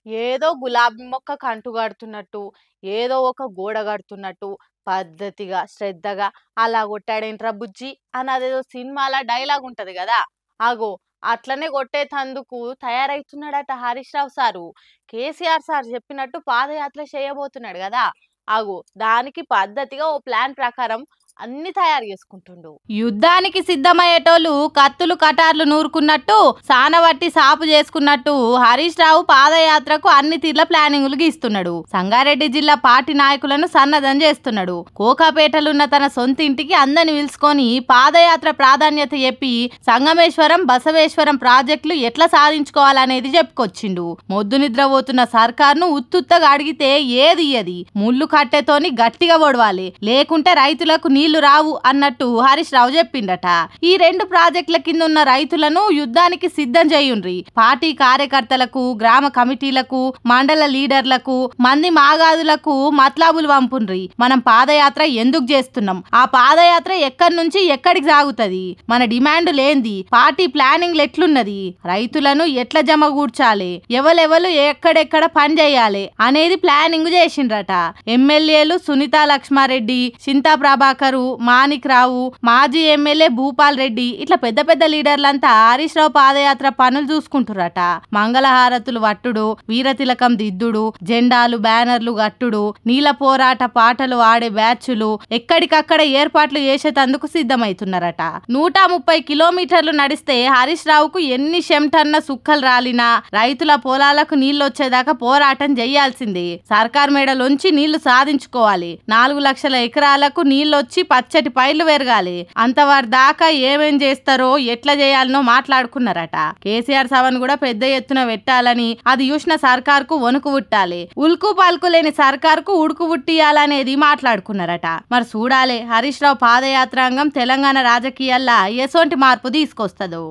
ఏదో గులాబీ మొక్క కంటు కడుతున్నట్టు, ఏదో ఒక గోడ కడుతున్నట్టు పద్ధతిగా, శ్రద్ధగా అలా కొట్టాడేంట్రా బుజ్జి అని అదేదో సినిమాల డైలాగ్ ఉంటది కదా! అగో అట్లనే కొట్టేటందుకు తయారైతున్నాడట హరీష్ రావు సారు. కేసీఆర్ సార్ చెప్పినట్టు పాదయాత్ర చేయబోతున్నాడు కదా! అగో దానికి పద్ధతిగా ఓ ప్లాన్ ప్రకారం అన్ని తయారు చేసుకుంటుండు. యుద్ధానికి సిద్ధమయ్యేటోళ్ళు కత్తులు కటార్లు నూరుకున్నట్టు సానవట్టి సాపు చేసుకున్నట్టు హరీష్ రావు పాదయాత్రకు అన్ని తీర్ల ప్లానింగులు గీస్తున్నాడు. సంగారెడ్డి జిల్లా పార్టీ నాయకులను సన్నద్ధం చేస్తున్నాడు. కోకాపేటలున్న తన సొంత ఇంటికి అందరిని పిలుచుకొని పాదయాత్ర ప్రాధాన్యత చెప్పి సంగమేశ్వరం బసవేశ్వరం ప్రాజెక్టులు ఎట్లా సాధించుకోవాలనేది చెప్పుకొచ్చిండు. మొద్దు నిద్రపోతున్న సర్కార్ను ఉత్తుత్తగా అడిగితే ఏది ముళ్ళు కట్టెతోని గట్టిగా ఒడవాలి, లేకుంటే రైతులకు నీళ్లు రావు అన్నట్టు హరీష్ రావు చెప్పిండట. ఈ 2 ప్రాజెక్టుల కింద ఉన్న రైతులను యుద్ధానికి సిద్ధం చేయుండ్రి. పార్టీ కార్యకర్తలకు, గ్రామ కమిటీలకు, మండల లీడర్లకు, మంది మాగాదులకు మత్లాబులు పంపుండ్రి. మనం పాదయాత్ర ఎందుకు చేస్తున్నాం, ఆ పాదయాత్ర ఎక్కడి నుంచి ఎక్కడికి సాగుతుంది, మన డిమాండ్ లేంది, పార్టీ ప్లానింగ్ ఎట్లున్నది, రైతులను ఎట్లా జమగూర్చాలి, ఎవరెవరు ఎక్కడెక్కడ పని చేయాలి అనేది ప్లానింగ్ చేసిండ్రట. ఎమ్మెల్యేలు సునీత లక్ష్మారెడ్డి, చింతా ప్రభాకర్, మాణిక్ రావు, మాజీ ఎమ్మెల్యే భూపాల్ రెడ్డి ఇట్లా పెద్ద పెద్ద లీడర్లంతా హరీష్ రావు పాదయాత్ర పనులు చూసుకుంటురట. మంగళహారతులు వట్టుడు, వీరతిలకం దిద్దుడు, జెండాలు బ్యానర్లు గట్టుడు, నీల పోరాట పాటలు ఆడే బ్యాచ్లు ఎక్కడికక్కడ ఏర్పాట్లు చేసేటందుకు సిద్ధమైతున్నారట. 130 కిలోమీటర్లు నడిస్తే హరీష్ రావుకు ఎన్ని చెమటన్న సుక్కలు రాలినా రైతుల పొలాలకు నీళ్లు వచ్చేదాకా పోరాటం చేయాల్సిందే. సర్కార్ మేడలోంచి నీళ్లు సాధించుకోవాలి. 4 లక్షల ఎకరాలకు నీళ్ళొచ్చి పచ్చటి పైర్లు పెరగాలి. అంతవారి దాకా ఏమేం చేస్తారో ఎట్లా చేయాలనో మాట్లాడుకున్నారట. కేసీఆర్ సభను కూడా పెద్ద ఎత్తున పెట్టాలని, అది చూసిన సర్కార్కు వణుకు పుట్టాలి, ఉల్కు పలుకు లేని సర్కార్కు ఉడుకు పుట్టియాలనేది మాట్లాడుకున్నారట. మరి చూడాలి హరీష్ రావు పాదయాత్రాంగం తెలంగాణ రాజకీయాల్లో ఎసొంటి మార్పు తీసుకొస్తుందో.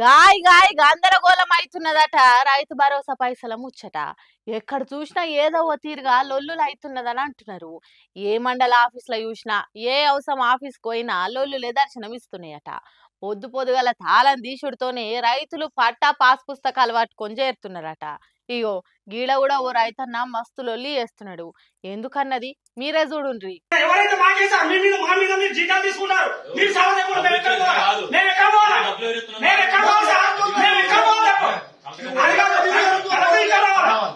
గాయ్ గందరగోళం అవుతున్నదట రైతు భరోసా పైసల ముచ్చట. ఎక్కడ చూసినా ఏదో ఓ తీరుగా లొల్లులు అవుతున్నదని అంటున్నారు. ఏ మండల ఆఫీసులో చూసినా, ఏ అవసరం ఆఫీస్కి పోయినా లొల్లులే దర్శనం ఇస్తున్నాయట. పొద్దుగల తాళం తీసుడుతోనే రైతులు పట్టా పాస్ పుస్తకాలు పట్టుకొని చేరుతున్నారట. ఇగో గీడ కూడా ఓ రైతన్న మస్తు లొల్లి చేస్తున్నాడు. ఎందుకన్నది మీరే చూడుండ్రి.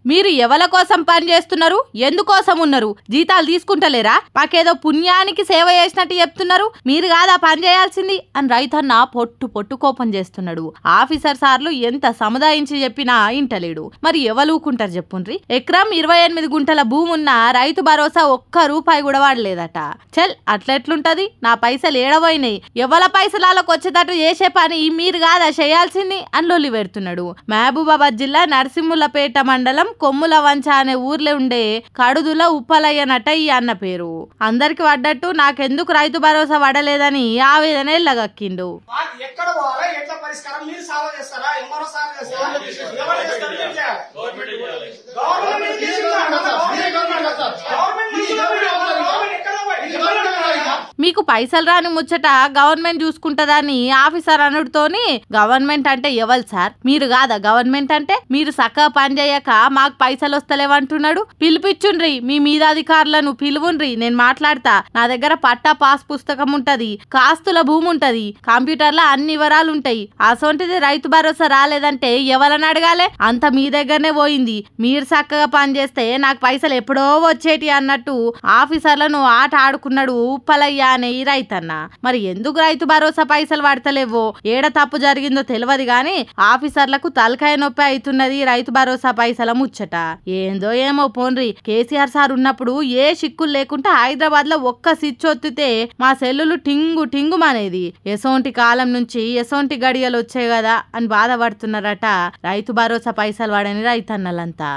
మీరు ఎవల కోసం పని చేస్తున్నారు, ఎందుకోసం ఉన్నారు, జీతాలు తీసుకుంటలేరా, మాకేదో పుణ్యానికి సేవ చేసినట్టు చెప్తున్నారు, మీరు కాదా పని చేయాల్సింది అని రైతన్న పొట్టు కోపం చేస్తున్నాడు. ఆఫీసర్ సార్లు ఎంత సముదాయించి చెప్పినా ఇంటలేడు. మరి ఎవలూకుంటారు చెప్పుండ్రి. ఎకరం 28 గుంటల భూమి ఉన్న రైతు భరోసా ఒక్క రూపాయి కూడా వాడలేదట. చల్ అట్లెట్లుంటది, నా పైసలు ఏడవైనాయి, ఎవల పైసలకు వచ్చేటట్టు చేసే పని మీరు కాదా చేయాల్సింది అని లొల్లి పెడుతున్నాడు. మహబూబాబాద్ జిల్లా నరసింహులపేట మండలం కొమ్ముల వంచ అనే ఊర్లో ఉండే కడుదుల ఉప్పలయ్యనట ఈ అన్న పేరు. అందరికి పడ్డట్టు నాకెందుకు రైతు భరోసా పడలేదని ఆవేదన ఎల్లగక్కిండు. మీకు పైసలు రాని ముచ్చట గవర్నమెంట్ చూసుకుంటదని ఆఫీసర్ అనుడితోని, గవర్నమెంట్ అంటే ఎవరు సార్, మీరు కాదా గవర్నమెంట్ అంటే, మీరు సక్క పని చేయక మాకు పైసలు వస్తలేవంటున్నాడు. పిలిపించుండ్రి, మీ మీద అధికారులను పిలువుండ్రి, నేను మాట్లాడతా. నా దగ్గర పట్టా పాస్ పుస్తకం ఉంటది, కాస్తుల భూమి ఉంటది, కంప్యూటర్లో అన్ని వివరాలు ఉంటాయి. అసొంటిది రైతు భరోసా రాలేదంటే ఎవరని అడగాలి, అంత మీ దగ్గరనే పోయింది. మీరు చక్కగా పని చేస్తే నాకు పైసలు ఎప్పుడో వచ్చేటి అన్నట్టు ఆఫీసర్లను ఆట ఆడుకున్నాడు ఉప్పలయ్య అనే ఈ రైతన్న. మరి ఎందుకు రైతు భరోసా పైసలు పడతలేవో, ఏడ తప్పు జరిగిందో తెలియదు గాని ఆఫీసర్లకు తలకాయ నొప్పి అవుతున్నది రైతు భరోసా పైసల ముచ్చట. ఏందో ఏమో పోన్రి. కేసీఆర్ సార్ ఉన్నప్పుడు ఏ చిక్కులు లేకుండా హైదరాబాద్ లో ఒక్క స్విచ్ ఒత్తితే మా సెల్లులు టింగు మానేది. ఎసోంటి కాలం నుంచి ఎసోంటి గడియలు వచ్చాయి కదా అని బాధపడుతున్నారట రైతు భరోసా పైసలు వాడని రైతన్నలంతా.